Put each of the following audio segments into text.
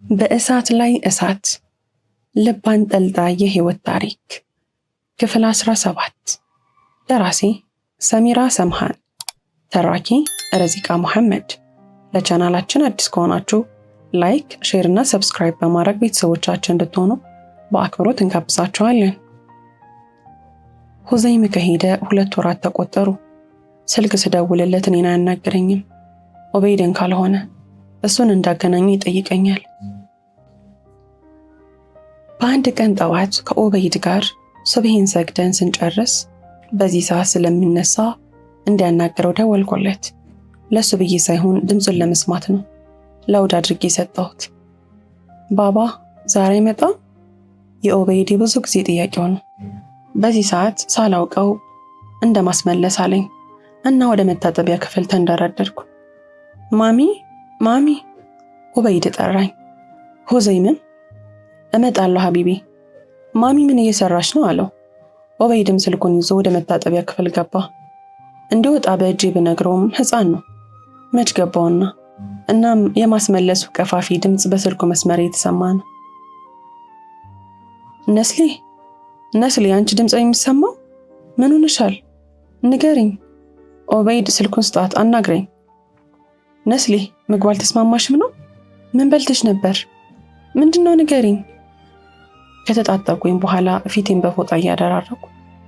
በእሳት ላይ እሳት ልብ አንጠልጣይ የህይወት ታሪክ ክፍል 17 ደራሲ ሰሚራ ሰምሃን ተራኪ ረዚቃ መሐመድ። ለቻናላችን አዲስ ከሆናችሁ ላይክ፣ ሼር እና ሰብስክራይብ በማድረግ ቤተሰቦቻችን እንድትሆኑ በአክብሮት እንጋብዛችኋለን። ሁዘይም ከሄደ 2 ወራት ተቆጠሩ። ስልክ ስደውልለት እኔን አያናግረኝም። ኦበይድን ካልሆነ እሱን እንዳገናኘ ይጠይቀኛል። በአንድ ቀን ጠዋት ከኦበይድ ጋር ሱብሂን ሰግደን ስንጨርስ በዚህ ሰዓት ስለሚነሳ እንዲያናግረው ደወልኩለት። ለሱ ብዬ ሳይሆን ድምፁን ለመስማት ነው። ላውድ አድርጌ ሰጠሁት። ባባ ዛሬ መጣ? የኦበይድ ብዙ ጊዜ ጥያቄው ነው። በዚህ ሰዓት ሳላውቀው እንደማስመለስ አለኝ እና ወደ መታጠቢያ ክፍል ተንደረደርኩ። ማሚ ኦበይድ ጠራኝ። ሁዘይምን እመጣለሁ ሀቢቢ። ማሚ ምን እየሰራሽ ነው አለው። ኦበይድም ስልኩን ይዞ ወደ መታጠቢያ ክፍል ገባ። እንዲወጣ በእጄ ብነግረውም ሕፃን ነው መች ገባውና። እናም የማስመለሱ ቀፋፊ ድምፅ በስልኩ መስመር የተሰማ ነው። ነስሊ አንቺ ድምፅ የሚሰማው ምን ሆነሻል? ንገሪኝ። ኦበይድ ስልኩን ስጣት፣ አናግረኝ። ነስሊ ምግብ አልተስማማሽም ነው? ምን በልተሽ ነበር? ምንድነው? ንገሪኝ። ከተጣጣቁኝ በኋላ ፊቴን በፎጣ እያደራረኩ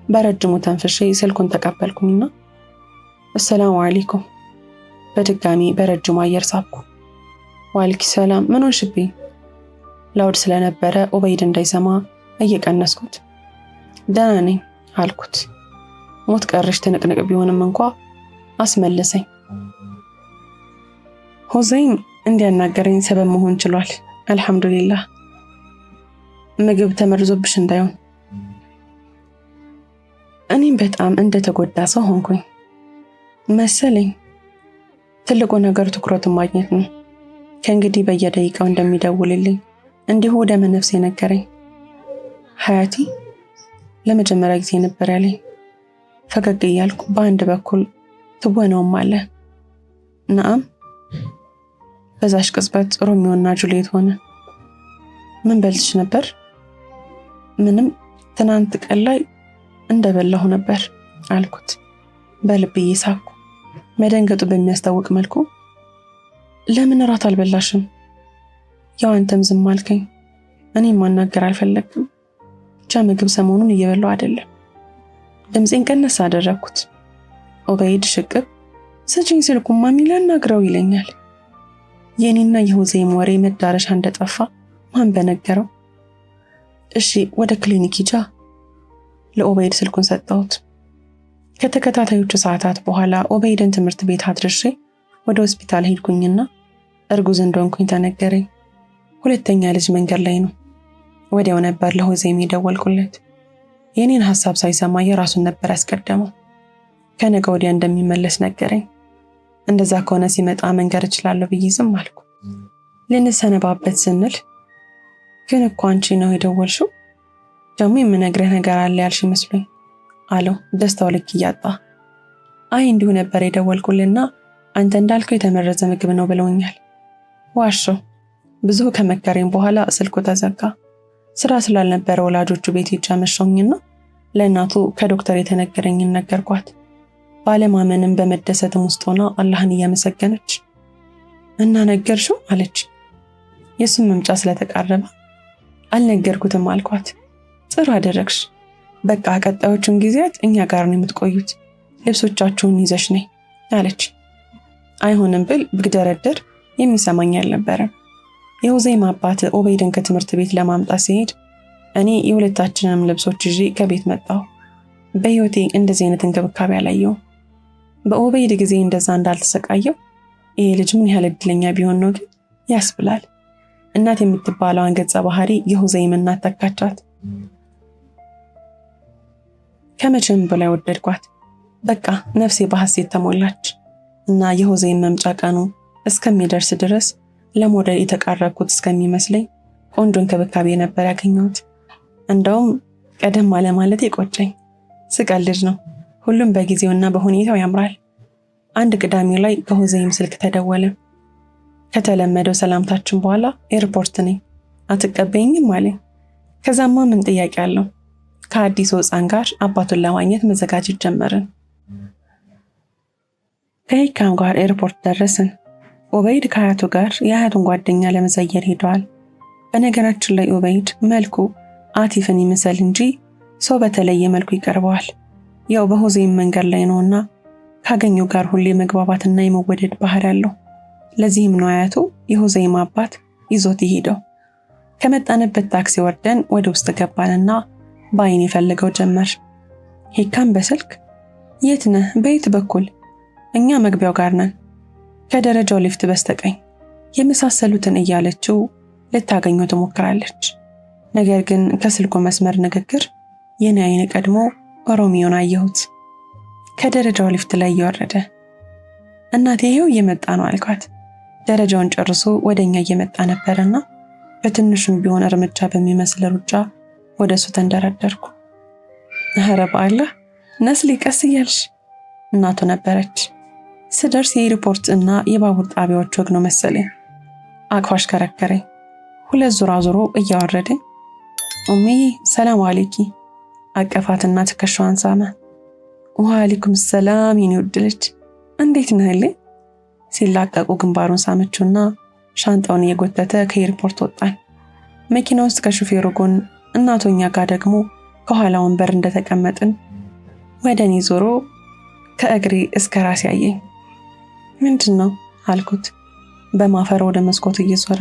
በረጅሙ ተንፍሼ ስልኩን ተቀበልኩኝና አሰላሙ አለይኩም በድጋሚ በረጅሙ አየር ሳብኩ። ዋልኪ ሰላም። ምን ሆንሽብኝ? ላውድ ስለነበረ ኦበይድ እንዳይሰማ እየቀነስኩት ደህና ነኝ አልኩት። ሞት ቀረሽ ትንቅንቅ ቢሆንም እንኳ አስመለሰኝ። ሁዘይም እንዲያናገረኝ ሰበብ መሆን ችሏል። አልሐምዱሊላህ። ምግብ ተመርዞብሽ እንዳይሆን። እኔም በጣም እንደተጎዳ ሰው ሆንኩኝ መሰለኝ። ትልቁ ነገር ትኩረቱን ማግኘት ነው። ከእንግዲህ በየደቂቃው እንደሚደውልልኝ እንዲሁ ደመ ነፍሴ ነገረኝ። ሀያቲ ለመጀመሪያ ጊዜ ነበር ያለኝ። ፈገግ እያልኩ በአንድ በኩል ትወነውም አለ። ነአም። በዛሽ ቅጽበት ሮሚዮና ጁሊየት ሆነ። ምን በልትሽ ነበር? ምንም፣ ትናንት ቀን ላይ እንደበላሁ ነበር አልኩት በልብ እየሳኩ። መደንገጡ በሚያስታውቅ መልኩ ለምን እራት አልበላሽም? ያው አንተም ዝም አልከኝ። እኔም ማናገር አልፈለግም። ብቻ ምግብ ሰሞኑን እየበላሁ አይደለም። ድምፄን ቀነስ አደረግኩት። ኦበይድ ሽቅብ ስጪኝ ስልኩን ማሚ ላናግረው ይለኛል። የኔና የሁዘይም ወሬ መዳረሻ እንደጠፋ ማን በነገረው? እሺ ወደ ክሊኒክ ሂጃ። ለኦበይድ ስልኩን ሰጠሁት። ከተከታታዮቹ ሰዓታት በኋላ ኦበይድን ትምህርት ቤት አድርሼ ወደ ሆስፒታል ሄድኩኝና እርጉዝ እንደሆንኩኝ ተነገረኝ። 2ኛ ልጅ መንገድ ላይ ነው። ወዲያው ነበር ለሁዘይም የደወልኩለት። የኔን ሐሳብ ሳይሰማ የራሱን ነበር ያስቀደመው። ከነገ ወዲያ እንደሚመለስ ነገረኝ። እንደዛ ከሆነ ሲመጣ መንገር እችላለሁ ብዬ ዝም አልኩ። ልንሰነባበት ስንል ግን እኮ አንቺ ነው የደወልሽው፣ ደግሞ የምነግርህ ነገር አለ ያልሽ መስሎኝ አለው ደስታው ልክ እያጣ። አይ እንዲሁ ነበር የደወልኩልና አንተ እንዳልከው የተመረዘ ምግብ ነው ብለውኛል። ዋሸው። ብዙ ከመከረኝ በኋላ ስልኩ ተዘጋ። ስራ ስላልነበረ ወላጆቹ ቤት ሄጄ አመሸሁኝና ለእናቱ ከዶክተር የተነገረኝን ነገርኳት። ባለማመንም በመደሰትም ውስጥ ሆና አላህን እያመሰገነች እና ነገርሽው አለች። የሱም መምጫ ስለተቃረበ አልነገርኩትም አልኳት። ጥሩ አደረግሽ። በቃ ቀጣዮቹን ጊዜያት እኛ ጋር ነው የምትቆዩት። ልብሶቻችሁን ይዘሽ ነይ አለች። አይሆንም ብል ብግደረደር የሚሰማኝ አልነበረም። የሁዘይም አባት ኦበይድን ከትምህርት ቤት ለማምጣት ሲሄድ እኔ የሁለታችንንም ልብሶች ይዤ ከቤት መጣሁ። በህይወቴ እንደዚህ አይነት እንክብካቤ አላየሁም። በኦበይድ ጊዜ እንደዛ እንዳልተሰቃየው ይሄ ልጅ ምን ያህል እድለኛ ቢሆን ነው ግን ያስብላል። እናት የምትባለዋን ገጸ ባህሪ የሁዘይም እናት ተካቻት። ከመቼም በላይ ወደድኳት። በቃ ነፍሴ በሐሴት ተሞላች እና የሁዘይም መምጫ ቀኑ እስከሚደርስ ድረስ ለሞዴል የተቃረብኩት እስከሚመስለኝ ቆንጆ እንክብካቤ ነበር ያገኘሁት። እንደውም ቀደም ማለት የቆጨኝ። ስቀልድ ነው። ሁሉም በጊዜውና በሁኔታው ያምራል። አንድ ቅዳሜ ላይ ከሁዘይም ስልክ ተደወለ። ከተለመደው ሰላምታችን በኋላ ኤርፖርት ነኝ አትቀበይኝም አለኝ። ከዛማ ምን ጥያቄ አለው? ከአዲሱ ሕፃን ጋር አባቱን ለማግኘት መዘጋጀት ጀመርን። ከሂካም ጋር ኤርፖርት ደረስን። ኡበይድ ከአያቱ ጋር የአያቱን ጓደኛ ለመዘየር ሄደዋል። በነገራችን ላይ ኡበይድ መልኩ አቲፍን ይመስል እንጂ ሰው በተለየ መልኩ ይቀርበዋል። ያው በሁዜም መንገድ ላይ ነውና ካገኘው ጋር ሁሌ መግባባትና የመወደድ ባህሪ ያለው። ለዚህም ነው አያቱ የሁዜም አባት ይዞት ይሄደው። ከመጣንበት ታክሲ ወርደን ወደ ውስጥ ገባንና በአይን የፈለገው ጀመር። ሂካም በስልክ የት ነህ? በየት በኩል? እኛ መግቢያው ጋር ነን፣ ከደረጃው ሊፍት በስተቀኝ የመሳሰሉትን እያለችው ልታገኘው ትሞክራለች። ነገር ግን ከስልኩ መስመር ንግግር የኔ አይን ቀድሞ ኦሮሚዮን አየሁት። ከደረጃው ሊፍት ላይ እየወረደ እናቴ ይሄው እየመጣ ነው አልኳት። ደረጃውን ጨርሶ ወደኛ እየመጣ ነበርና በትንሹም ቢሆን እርምጃ በሚመስል ሩጫ ወደሱ ተንደረደርኩ። ኧረ በአላህ ነስሊ ቀስ እያልሽ። እናቱ ነበረች። ስደርስ የኤርፖርት እና የባቡር ጣቢያዎች ወግ ነው መሰለኝ። አቅፋሽ ከረከረኝ። ሁለት ዙራ ዙሮ እያወረደኝ ኡሚዬ ሰላም አለይኪ አቀፋትና ትከሻዋን ሳመ። ወአለይኩም ሰላም የኔ ውድ ልጅ እንዴት ነህልኝ? ሲላቀቁ ግንባሩን ሳመችውና ሻንጣውን እየጎተተ ከኤርፖርት ወጣን። መኪና ውስጥ ከሹፌሩ ጎን እናቶኛ ጋር ደግሞ ከኋላ ወንበር እንደተቀመጥን ወደኔ ዞሮ ከእግሬ እስከ ራሴ ያየኝ። ምንድን ነው አልኩት በማፈር ወደ መስኮቱ እየዞረ።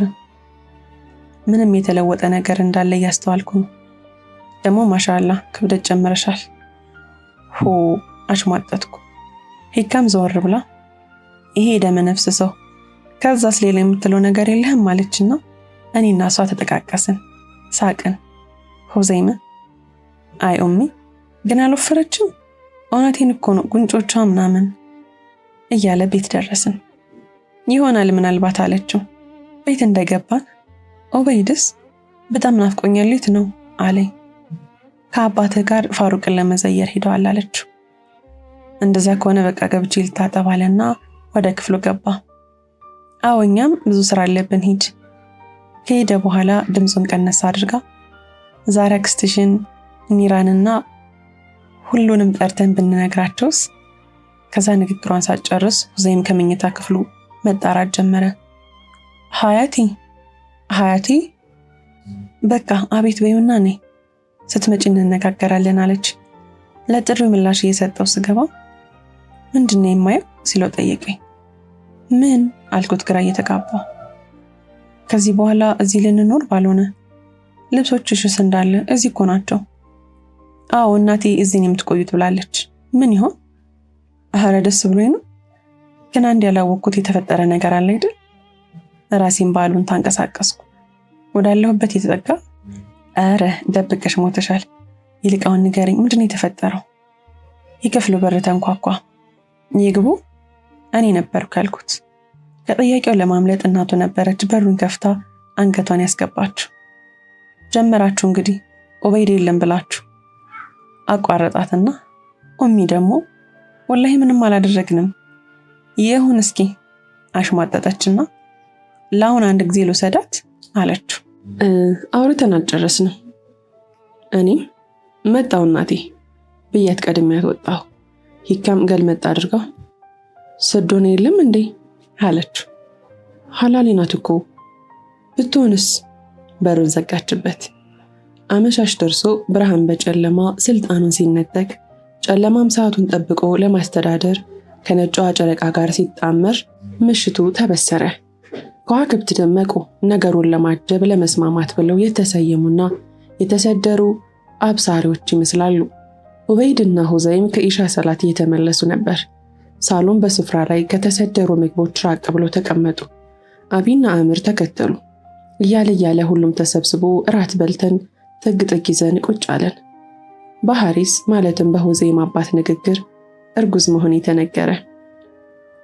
ምንም የተለወጠ ነገር እንዳለ እያስተዋልኩ ነው። ደግሞ ማሻአላህ ክብደት ጨምረሻል። ሆ አሽሟጠጥኩ። ሂካም ዘወር ብላ ይሄ ደመ ነፍስ ሰው ከዛስ ሌላ የምትለው ነገር የለህም ማለችና እኔና እሷ ተጠቃቀስን፣ ሳቅን። ሁዜም አይ ኡሚ ግን አልወፈረችም? እውነቴን እኮ ነው ጉንጮቿ ምናምን እያለ ቤት ደረስን። ይሆናል ምናልባት አለችው። ቤት እንደገባን ኡበይድስ በጣም ናፍቆኛል የት ነው አለኝ። ከአባትህ ጋር ፋሩቅን ለመዘየር ሄደዋል አለችው። እንደዛ ከሆነ በቃ ገብቼ ልታጠብ አለና ወደ ክፍሉ ገባ። አዎ እኛም ብዙ ስራ አለብን ሂድ። ከሄደ በኋላ ድምፁን ቀነስ አድርጋ ዛሬ አክስትሽን ኒራንና ሁሉንም ጠርተን ብንነግራቸውስ? ከዛ ንግግሯን ሳትጨርስ ሁዜም ከመኝታ ክፍሉ መጣራት ጀመረ። ሀያቲ በቃ አቤት በይውና ነይ ስትመጪ እንነጋገራለን አለች። ለጥሪው ምላሽ እየሰጠው ስገባ ምንድነው የማየው ሲለው ጠየቀኝ። ምን አልኩት ግራ እየተጋባው። ከዚህ በኋላ እዚህ ልንኖር ባልሆነ ልብሶችሽስ እንዳለ እዚህ እኮ ናቸው። አዎ እናቴ እዚህ የምትቆዩት ብላለች። ምን ይሆን? አረ ደስ ብሎኝ ነው። ግን አንድ ያላወቅኩት የተፈጠረ ነገር አለ አይደል? ራሴን ባሉን ታንቀሳቀስኩ። ወዳለሁበት የተጠጋ አረ ደብቀሽ ሞተሻል። ይልቃውን ንገሪኝ ምንድነው የተፈጠረው? የክፍሉ በር ተንኳኳ። ይግቡ እኔ ነበርኩ ያልኩት። ከጥያቄው ለማምለጥ እናቱ ነበረች በሩን ከፍታ አንገቷን ያስገባችሁ። ጀመራችሁ እንግዲህ ኡበይድ የለም ብላችሁ አቋረጣትና ኡሚ ደግሞ ወላሂ ምንም አላደረግንም ይሁን እስኪ አሽሟጠጠችና ላውን አንድ ጊዜ ልውሰዳት አለችው። አውርተን አልጨረስንም። እኔ መጣው እናቴ ብያት ቀድሜያት ወጣሁ። ሂካም ገልመጣ አድርጋ ሰዶነ የለም እንዴ አለችው። ሐላሌ ናት እኮ ብትሆንስ? በሩን ዘጋችበት። አመሻሽ ደርሶ ብርሃን በጨለማ ስልጣኑን ሲነጠቅ ጨለማም ሰዓቱን ጠብቆ ለማስተዳደር ከነጯ ጨረቃ ጋር ሲጣመር ምሽቱ ተበሰረ። ከዋክብት ደመቁ። ነገሩን ለማጀብ ለመስማማት ብለው የተሰየሙና የተሰደሩ አብሳሪዎች ይመስላሉ። ኡበይድና ሁዜም ከኢሻ ሰላት እየተመለሱ ነበር። ሳሎን በስፍራ ላይ ከተሰደሩ ምግቦች ራቅ ብለው ተቀመጡ። አቢና አምር ተከተሉ። እያለ ሁሉም ተሰብስቦ እራት በልተን ጥግ ይዘን ቁጭ አለን። በሐሪስ ማለትም በሁዜም አባት ንግግር እርጉዝ መሆን የተነገረ።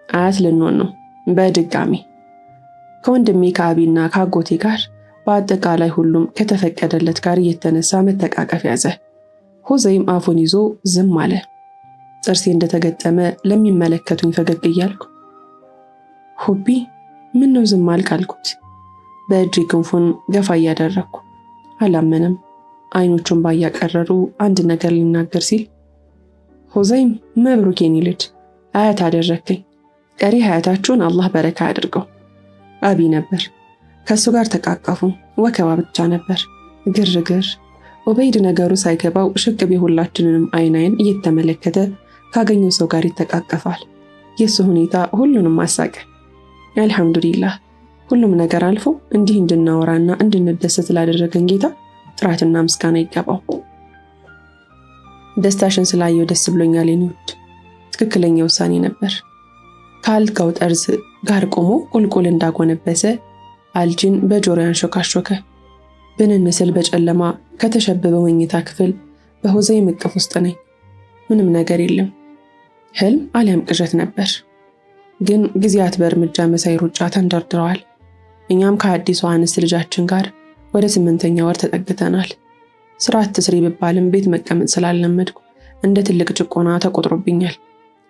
አያት ልንሆን ነው በድጋሚ። ከወንድሜ ከአቢና ከአጎቴ ጋር በአጠቃላይ ሁሉም ከተፈቀደለት ጋር እየተነሳ መተቃቀፍ ያዘ። ሁዜም አፉን ይዞ ዝም አለ። ጥርሴ እንደተገጠመ ለሚመለከቱኝ ፈገግ እያልኩ ሁቢ ምን ነው ዝም አልክ አልኩት። በእጅ ክንፉን ገፋ እያደረግኩ። አላመነም። አይኖቹን ባያቀረሩ አንድ ነገር ሊናገር ሲል ሁዘይም መብሩክ የኔ ልጅ አያት አደረከኝ። ቀሪ ሀያታችሁን አላህ በረካ ያድርገው። አቢ ነበር። ከእሱ ጋር ተቃቀፉ። ወከባ ብቻ ነበር፣ ግርግር። ኡበይድ ነገሩ ሳይገባው ሽቅብ የሁላችንንም አይን እየተመለከተ ካገኘው ሰው ጋር ይተቃቀፋል። የእሱ ሁኔታ ሁሉንም አሳቀ። አልሐምዱሊላህ ሁሉም ነገር አልፎ እንዲህ እንድናወራና እንድንደሰት ላደረገን ጌታ ጥራትና ምስጋና ይገባው። ደስታሽን ስላየው ደስ ብሎኛል የኔ ውድ። ትክክለኛ ውሳኔ ነበር። ከአልጋው ጠርዝ ጋር ቆሞ ቁልቁል እንዳጎነበሰ አልጅን በጆሮ ያንሾካሾከ። ብንን ስል በጨለማ ከተሸበበ መኝታ ክፍል በሁዘይም እቅፍ ውስጥ ነኝ። ምንም ነገር የለም። ህልም አሊያም ቅዠት ነበር። ግን ጊዜያት በእርምጃ መሳይ ሩጫ ተንደርድረዋል። እኛም ከአዲሷ አንስት ልጃችን ጋር ወደ 8ኛ ወር ተጠግተናል። ስራ አትስሪ ብባልም ቤት መቀመጥ ስላለመድኩ እንደ ትልቅ ጭቆና ተቆጥሮብኛል።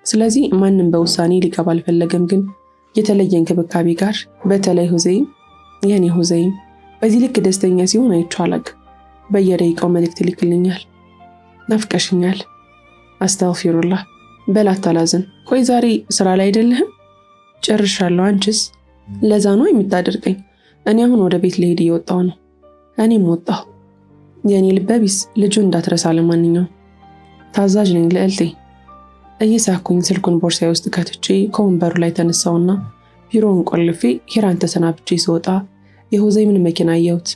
ስለዚህ ማንም በውሳኔ ሊገባ አልፈለገም። ግን የተለየ እንክብካቤ ጋር በተለይ ሁዘይም፣ የኔ ሁዘይም በዚህ ልክ ደስተኛ ሲሆን አይቼው አላውቅም። በየደቂቃው መልእክት ይልክልኛል። ናፍቀሽኛል። አስተግፊሩላህ በላት አላዝን። ቆይ ዛሬ ስራ ላይ አይደለህም? ጨርሻለሁ። አንቺስ? ለዛ ነው የምታደርገኝ። እኔ አሁን ወደ ቤት ልሄድ እየወጣሁ ነው። እኔም ወጣሁ። የኔ ልበቢስ ልጁ እንዳትረሳ። ለማንኛውም ታዛዥ ነኝ ልዕልቴ። እየሳኩኝ ስልኩን ቦርሳዬ ውስጥ ከትቼ ከወንበሩ ላይ ተነሳውና ቢሮውን ቆልፌ ሂራን ተሰናብቼ ስወጣ የሁዘይምን መኪና አየሁት።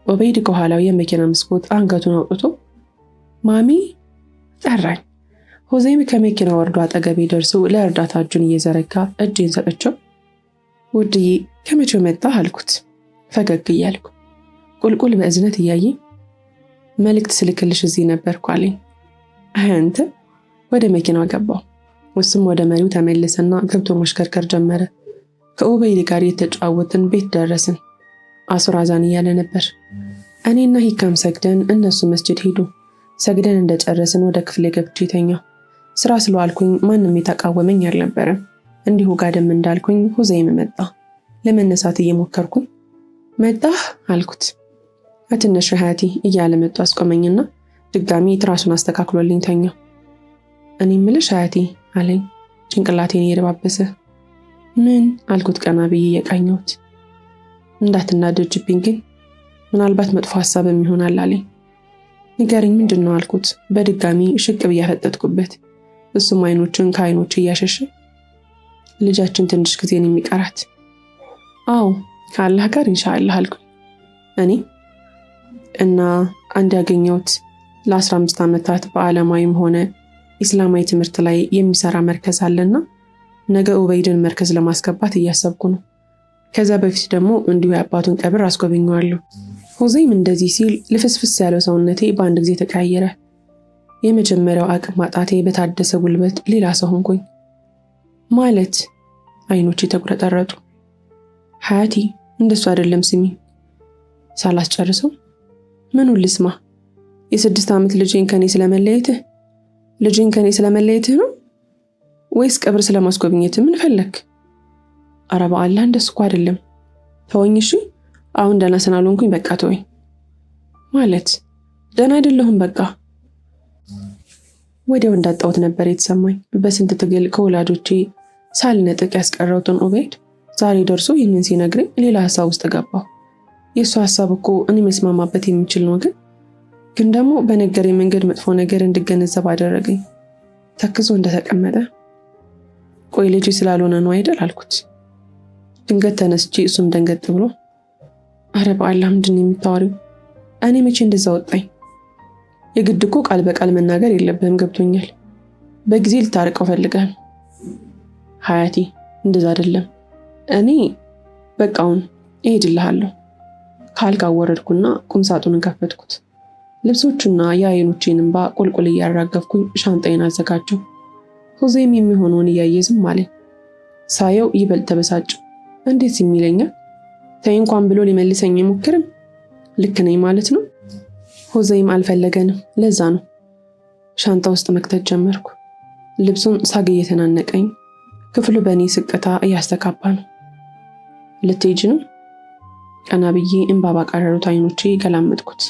ኡበይድ ከኋላው የመኪና መስኮት አንገቱን አውጥቶ ማሚ ጠራኝ። ሁዘይም ከመኪና ወርዶ አጠገቤ ደርሶ ለእርዳታ እጁን እየዘረጋ እጄን ሰጠችው። ውድዬ ከመቼው መጣህ አልኩት ፈገግ እያልኩ። ቁልቁል በእዝነት እያየ መልእክት ስልክልሽ እዚህ ነበርኩ አለኝ። አንተ? ወደ መኪናው ገባው። እሱም ወደ መሪው ተመለሰና ገብቶ ማሽከርከር ጀመረ። ከኡበይድ ጋር የተጫወትን ቤት ደረስን። አሱር አዛን እያለ ነበር። እኔና ሂካም ሰግደን እነሱ መስጂድ ሄዱ። ሰግደን እንደጨረስን ወደ ክፍሌ ገብቼ ተኛሁ። ስራ ስለዋልኩኝ ማንም የተቃወመኝ አልነበረም። እንዲሁ ጋደም እንዳልኩኝ ሁዘይም መጣ። ለመነሳት እየሞከርኩኝ መጣህ አልኩት። አትነሽ ሀያቲ እያለ መጥቶ አስቆመኝና ድጋሚ ትራሱን አስተካክሎልኝ ተኛሁ። እኔ ምልሽ ሀያቲ አለኝ ጭንቅላቴን እየደባበሰ። ምን አልኩት ቀና ብዬ እየቃኘሁት። እንዳትናደጅብኝ ግን ምናልባት መጥፎ ሀሳብም ይሆናል አለኝ። ንገሪኝ ምንድን ነው አልኩት በድጋሚ ሽቅብ እያፈጠጥኩበት። እሱም አይኖችን ከአይኖች እያሸሸ ልጃችን ትንሽ ጊዜን የሚቀራት። አዎ ከአላህ ጋር ኢንሻአላህ አልኩኝ። እኔ እና አንድ ያገኘሁት ለ15 ዓመታት በዓለማዊም ሆነ ኢስላማዊ ትምህርት ላይ የሚሰራ መርከዝ አለና ነገ ኡበይድን መርከዝ ለማስገባት እያሰብኩ ነው። ከዛ በፊት ደግሞ እንዲሁ የአባቱን ቀብር አስጎበኘዋለሁ። ሁዘይም እንደዚህ ሲል ልፍስፍስ ያለው ሰውነቴ በአንድ ጊዜ ተቀያየረ። የመጀመሪያው አቅም ማጣቴ በታደሰ ጉልበት ሌላ ሰው ሆንኩኝ። ማለት አይኖቼ ተጉረጠረጡ። ሀያቲ እንደሱ አይደለም ስሚ። ሳላስጨርሰው ምኑን ልስማ? የ6 ዓመት ልጄን ከኔ ስለመለየትህ ነው ወይስ ቀብር ስለማስጎብኘት? ምን ፈለክ? ኧረ በአላህ እንደሱ እኮ አይደለም። ተወኝ እሺ። አሁን ደህና ስላልሆንኩኝ በቃ ተወኝ። ማለት ደህና አይደለሁም በቃ። ወዲያው እንዳጣሁት ነበር የተሰማኝ። በስንት ትግል ከወላጆቼ ሳልነጥቅ ያስቀረውትን ኡበይድ ዛሬ ደርሶ ይህንን ሲነግረኝ ሌላ ሀሳብ ውስጥ ገባሁ። የእሱ ሀሳብ እኮ እኔ መስማማበት የሚችል ነው፣ ግን ደግሞ በነገረኝ መንገድ መጥፎ ነገር እንድገነዘብ አደረገኝ። ተክዞ እንደተቀመጠ ቆይ ልጅ ስላልሆነ ነው አይደል አልኩት። ድንገት ተነስቼ እሱም ደንገጥ ብሎ አረ በአላህ ምንድን ነው የምታወሪው? እኔ መቼ እንደዛ ወጣኝ? የግድ እኮ ቃል በቃል መናገር የለብህም ገብቶኛል። በጊዜ ልታርቀው ፈልገህ። ሀያቲ እንደዛ አይደለም። እኔ በቃውን እሄድልሃለሁ። ካልጋው ወረድኩና ቁምሳጥኑን ከፈትኩት። ልብሶቹና የአይኖቼን እንባ ቁልቁል እያራገፍኩኝ ሻንጣዬን አዘጋጀው። ሁዘይም የሚሆነውን እያየ ዝም አለኝ። ሳየው ይበልጥ ተበሳጨሁ። እንዴት የሚለኛል? ተይ እንኳን ብሎ ሊመልሰኝ አይሞክርም። ልክ ነኝ ማለት ነው። ሁዘይም አልፈለገንም፣ ለዛ ነው። ሻንጣ ውስጥ መክተት ጀመርኩ። ልብሱን ሳግ እየተናነቀኝ፣ ክፍሉ በእኔ ስቅታ እያስተካባ ነው። ልትሄጂ ነው? ቀና ብዬ እንባ ባቀረሩት አይኖቼ ገላመጥኩት።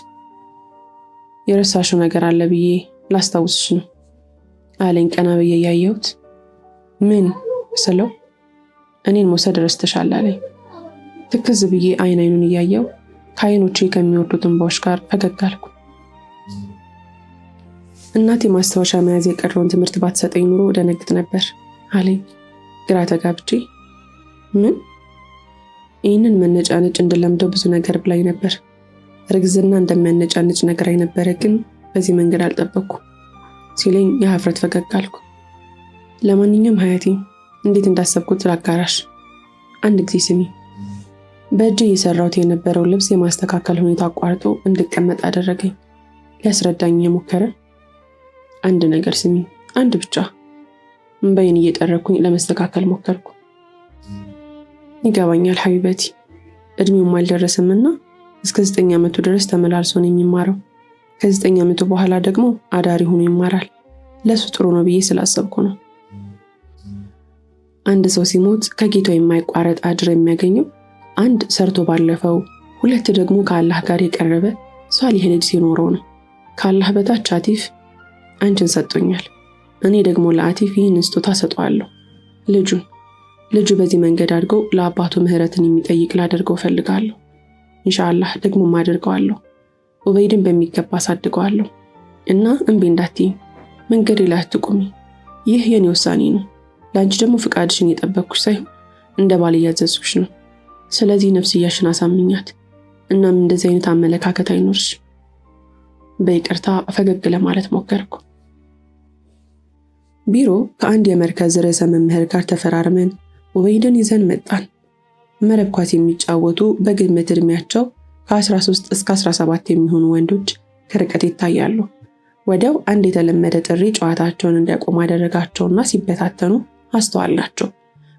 የረሳሽው ነገር አለ ብዬ ላስታውስሽ ነው አለኝ ቀና ብዬ እያየሁት። ምን ስለው እኔን መውሰድ ረስተሻል አለኝ። ትክዝ ብዬ አይኑን እያየው ከአይኖቼ ከሚወርዱት እንባዎች ጋር ፈገግ አልኩ። እናቴ ማስታወሻ መያዝ የቀረውን ትምህርት ባትሰጠኝ ኑሮ ደነግጥ ነበር አለኝ ግራ ተጋብቼ። ምን? ይህንን መነጫነጭ እንድለምደው ብዙ ነገር ብላኝ ነበር። እርግዝና እንደሚያነጫንጭ ነግራኝ ነበረ፣ ግን በዚህ መንገድ አልጠበቅኩ ሲለኝ የሀፍረት ፈገግ አልኩ። ለማንኛውም ሀያቴ እንዴት እንዳሰብኩት ላጋራሽ። አንድ ጊዜ ስሚ። በእጄ እየሰራሁት የነበረው ልብስ የማስተካከል ሁኔታ አቋርጦ እንድቀመጥ አደረገኝ። ሊያስረዳኝ የሞከረ አንድ ነገር ስሚ፣ አንድ ብቻ። እንባዬን እየጠረኩኝ ለመስተካከል ሞከርኩ። ይገባኛል ሀቢበቲ፣ እድሜውም አልደረሰምና እስከ 9 ዓመቱ ድረስ ተመላልሶ ነው የሚማረው። ከ9 ዓመቱ በኋላ ደግሞ አዳሪ ሆኖ ይማራል። ለሱ ጥሩ ነው ብዬ ስላሰብኩ ነው። አንድ ሰው ሲሞት ከጌታው የማይቋረጥ አጅር የሚያገኘው አንድ ሰርቶ ባለፈው፣ ሁለት ደግሞ ከአላህ ጋር የቀረበ ሷሊህ ልጅ ሲኖረው ነው። ከአላህ በታች አቲፍ አንቺን ሰጥቶኛል። እኔ ደግሞ ለአቲፍ ይህን ስጦታ ሰጠዋለሁ። ልጁ በዚህ መንገድ አድርገው ለአባቱ ምህረትን የሚጠይቅ ላደርገው ፈልጋለሁ። ኢንሻአላህ ደግሞም አደርገዋለሁ። ኡበይድን በሚገባ አሳድገዋለሁ እና እምቢ እንዳትዪ፣ መንገዴ ላይ አትቁሚ። ይህ የኔ ውሳኔ ነው። ለአንቺ ደግሞ ፍቃድሽን የጠበቅኩሽ ሳይሆን እንደ ባል እያዘዝኩሽ ነው። ስለዚህ ነፍስያሽን አሳምኛት። እናም እንደዚህ አይነት አመለካከት አይኖርሽ። በይቅርታ ፈገግ ለማለት ሞከርኩ። ቢሮ ከአንድ የመርከዝ ርዕሰ መምህር ጋር ተፈራርመን ኡበይድን ይዘን መጣን። መረብ ኳስ የሚጫወቱ በግምት እድሜያቸው ከ13 እስከ 17 የሚሆኑ ወንዶች ከርቀት ይታያሉ። ወዲያው አንድ የተለመደ ጥሪ ጨዋታቸውን እንዲያቆሙ አደረጋቸውና ሲበታተኑ አስተዋልናቸው።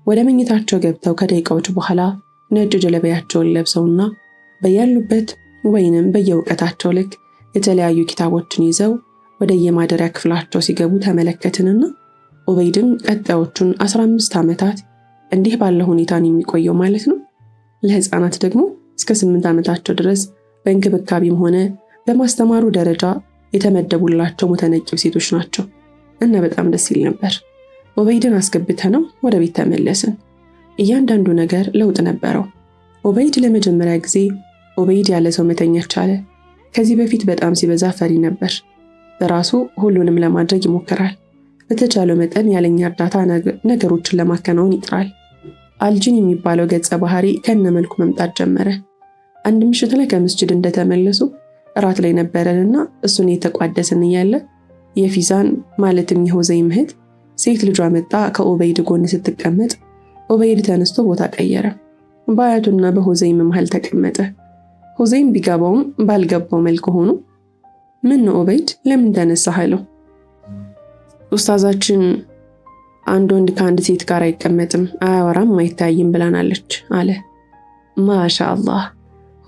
ወደ መኝታቸው ገብተው ከደቂቃዎች በኋላ ነጭ ጀለቢያቸውን ለብሰውና በያሉበት ወይንም በየእውቀታቸው ልክ የተለያዩ ኪታቦችን ይዘው ወደ የማደሪያ ክፍላቸው ሲገቡ ተመለከትንና ኡበይድን ቀጣዮቹን 15 ዓመታት እንዲህ ባለ ሁኔታ ነው የሚቆየው ማለት ነው። ለህፃናት ደግሞ እስከ 8 ዓመታቸው ድረስ በእንክብካቤም ሆነ በማስተማሩ ደረጃ የተመደቡላቸው ሙተነቂብ ሴቶች ናቸው እና በጣም ደስ ይል ነበር። ኡበይድን አስገብተነው ወደ ቤት ተመለስን። እያንዳንዱ ነገር ለውጥ ነበረው። ኡበይድ ለመጀመሪያ ጊዜ ኡበይድ ያለ ሰው መተኛት ቻለ። ከዚህ በፊት በጣም ሲበዛ ፈሪ ነበር። በራሱ ሁሉንም ለማድረግ ይሞክራል። በተቻለው መጠን ያለኛ እርዳታ ነገሮችን ለማከናወን ይጥራል። አልጂን የሚባለው ገጸ ባህሪ ከነመልኩ መምጣት ጀመረ። አንድ ምሽት ላይ ከመስጂድ እንደተመለሱ እራት ላይ ነበረንና እሱን የተቋደስን እያለ የፊዛን ማለትም የሆዘይም እህት ሴት ልጇ መጣ ከኡበይድ ጎን ስትቀመጥ ኡበይድ ተነስቶ ቦታ ቀየረ። በአያቱና በሆዘይም መሃል ተቀመጠ። ሆዘይም ቢገባውም ባልገባው መልክ ሆኖ ምን ነው ኡበይድ ለምን ተነሳህ አለው። ኡስታዛችን አንድ ወንድ ከአንድ ሴት ጋር አይቀመጥም፣ አያወራም፣ አይታይም ብላናለች አለ። ማሻአላህ።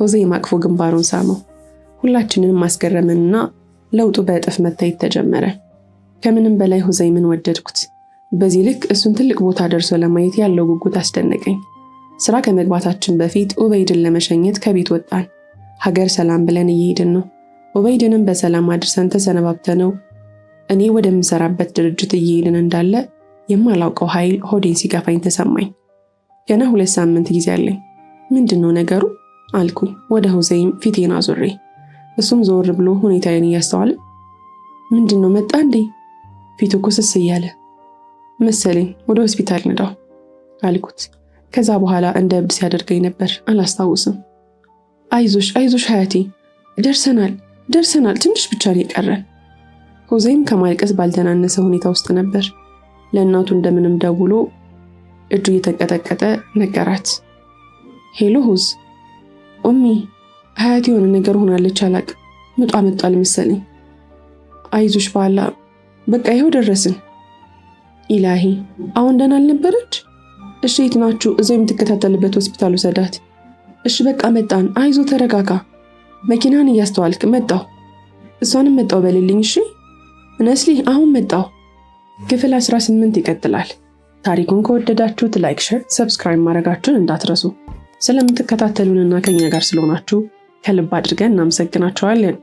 ሆዘይም አቅፎ ግንባሩን ሳመው። ሁላችንንም ማስገረምንና ለውጡ በእጥፍ መታየት ተጀመረ። ከምንም በላይ ሆዘይምን ወደድኩት። በዚህ ልክ እሱን ትልቅ ቦታ ደርሶ ለማየት ያለው ጉጉት አስደነቀኝ። ስራ ከመግባታችን በፊት ኡበይድን ለመሸኘት ከቤት ወጣን። ሀገር ሰላም ብለን እየሄድን ነው። ኡበይድንም በሰላም አድርሰን ተሰነባብተነው እኔ ወደምሰራበት ድርጅት እየሄድን እንዳለ የማላውቀው ኃይል ሆዴን ሲገፋኝ ተሰማኝ። ገና 2 ሳምንት ጊዜ አለኝ። ምንድነው ነገሩ አልኩኝ ወደ ሆዘይም ፊቴን አዙሬ። እሱም ዞር ብሎ ሁኔታዬን እያስተዋለ ምንድነው መጣ እንዴ? ፊቱ ኩስስ እያለ መሰለኝ ወደ ሆስፒታል ንዳው አልኩት። ከዛ በኋላ እንደ እብድ ሲያደርገኝ ነበር፣ አላስታውስም። አይዞሽ ሀያቴ፣ ደርሰናል፣ ትንሽ ብቻ ነው የቀረን። ሆዘይም ከማልቀስ ባልተናነሰ ሁኔታ ውስጥ ነበር። ለእናቱ እንደምንም ደውሎ እጁ እየተንቀጠቀጠ ነገራት። ሄሎ ሆዝ፣ ኡሚ ሀያቴ የሆነ ነገር ሆናለች፣ አላቅም፣ ምጧ መጣል መሰለኝ። አይዞሽ ባላ፣ በቃ ይኸው ደረስን። ኢላሂ፣ አሁን ደህና አልነበረች? እሺ የት ናችሁ? እዛው የምትከታተልበት ሆስፒታል ውሰዳት። እሺ በቃ መጣን፣ አይዞ ተረጋጋ። መኪናን እያስተዋልክ መጣሁ። እሷንም መጣሁ በልልኝ። እሺ ነስሊ፣ አሁን መጣሁ። ክፍል 18 ይቀጥላል። ታሪኩን ከወደዳችሁት ላይክ፣ ሼር፣ ሰብስክራይብ ማድረጋችሁን እንዳትረሱ። ስለምትከታተሉንና ከኛ ጋር ስለሆናችሁ ከልብ አድርገን እናመሰግናችኋለን።